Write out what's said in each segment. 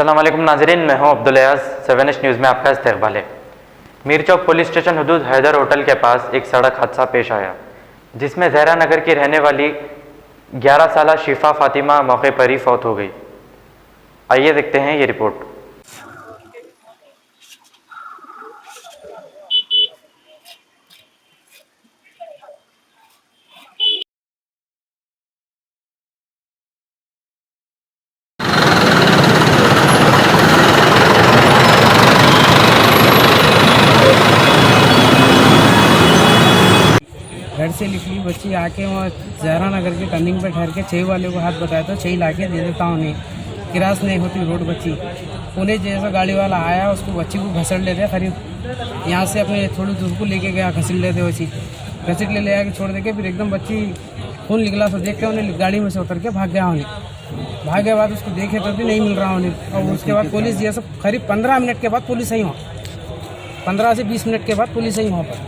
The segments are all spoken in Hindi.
अस्सलाम वालेकुम नाज़रीन, मैं हूं अब्दुल अयाज़। 7H न्यूज़ में आपका इस्तकबाल है। मीर चौक पुलिस स्टेशन हदूद हैदर होटल के पास एक सड़क हादसा पेश आया, जिसमें जहरा नगर की रहने वाली 11 साला शिफा फातिमा मौके पर ही फौत हो गई। आइए देखते हैं ये रिपोर्ट। घर से निकली बच्ची आके वहाँ जहरा नगर के टर्निंग पे ठहर के 6 वाले को हाथ बताया तो 6 लाके दे देता हूँ। नहीं क्रास नहीं होती रोड बच्ची। पुणे जैसा गाड़ी वाला आया, उसको बच्ची को घसड़ लेते करीब यहाँ से अपने थोड़ी दूर को लेके गया, घसीट लेते बच्ची, घसीट ले आके छोड़ दे के फिर एकदम बच्ची खून निकला तो देख के उन्हें गाड़ी में से उतर के भाग गया। उन्हें भाग गए बाद उसको देखे तो भी नहीं मिल रहा उन्हें। और उसके बाद पुलिस जैसे करीब 15 मिनट के बाद पुलिस आई वहाँ, 15 से 20 मिनट के बाद पुलिस आई वहाँ पर।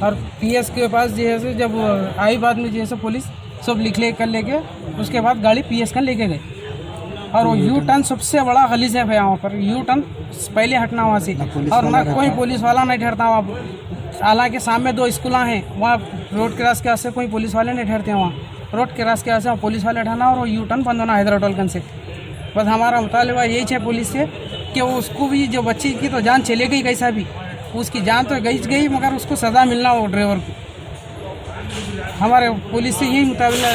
और पीएस के पास जैसे जब आई बाद में जैसे पुलिस सब लिख ले कर लेके उसके बाद गाड़ी पीएस का लेके गए। और वो यू टर्न सबसे बड़ा गलीज है वहाँ पर, यू टर्न पहले हटना वहाँ से, और ना कोई पुलिस वाला नहीं ठहरता वहाँ। हालांकि सामने 2 स्कूल हैं, वहाँ रोड क्रॉस के वास्ते कोई पुलिस वाले नहीं ठहरते हैं। वहाँ रोड क्रॉस के वास्ते पुलिस वाले ठहरना और यू टर्न बंद होना हैदर होटल से। बस हमारा मुतालिबा यही है पुलिस से कि वो उसको भी, जो बच्ची की तो जान चले गई कैसा भी, उसकी जान तो गई मगर उसको सज़ा मिलना हो ड्राइवर को। हमारे पुलिस से यही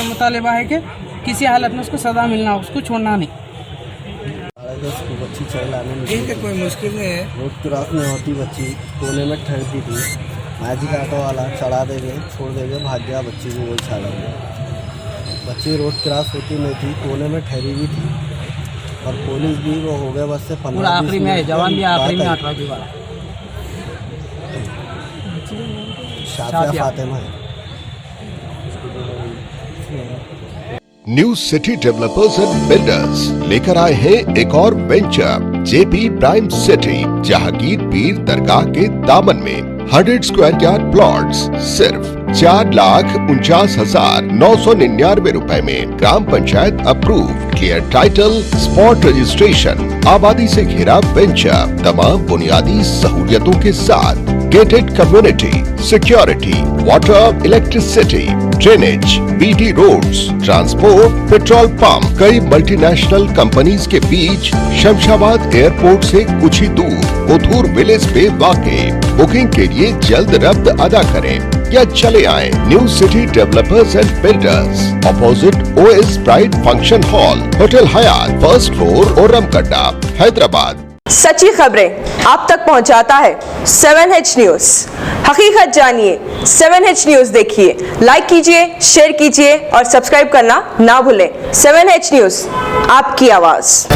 मुतालिबा है कि किसी हालत में उसको सज़ा मिलना, उसको छोड़ना नहीं। उसको बच्ची चलाने में कोई मुश्किल है, रोड क्रॉस में होती बच्ची कोने में ठहरती थी। मैजिक ऑटो वाला चढ़ा देंगे, छोड़ देंगे, भाग गया, बच्ची को वही छाड़ा गया। बच्ची रोड क्रॉस होती नहीं थी, कोने में ठहरी हुई थी। और पुलिस भी वो हो गया बस से 15 आखिरी में है, जवान भी आखिरी में 18 की वाला शाफिया फातिमा है। New city developers and builders लेकर आए हैं एक और venture, JP prime city, Jahangir पीर दरगाह के दामन में 100 स्क्वायर यार्ड प्लॉट्स सिर्फ 4,49,999 रुपए में। ग्राम panchayat approve, clear title, spot registration, आबादी से घिरा वेंचर, तमाम बुनियादी सहूलियतों के साथ, gated community, security, water, electricity, drainage, BT roads, transport, petrol pump, कई मल्टीनेशनल कंपनीज के बीच, शमशाबाद एयरपोर्ट से कुछ ही दूर, उधूर विलेज पे वाक़े। बुकिंग के लिए जल्द रब्त अदा करें या चले आए new city developers and builders, opposite OS pride function hall, hotel Hyatt, first floor, Oramkadda, Hyderabad. सच्ची खबरें आप तक पहुंचाता है 7H न्यूज़। हकीकत जानिए, 7H न्यूज़ देखिए, लाइक कीजिए, शेयर कीजिए और सब्सक्राइब करना ना भूलें। 7H न्यूज़, आपकी आवाज़।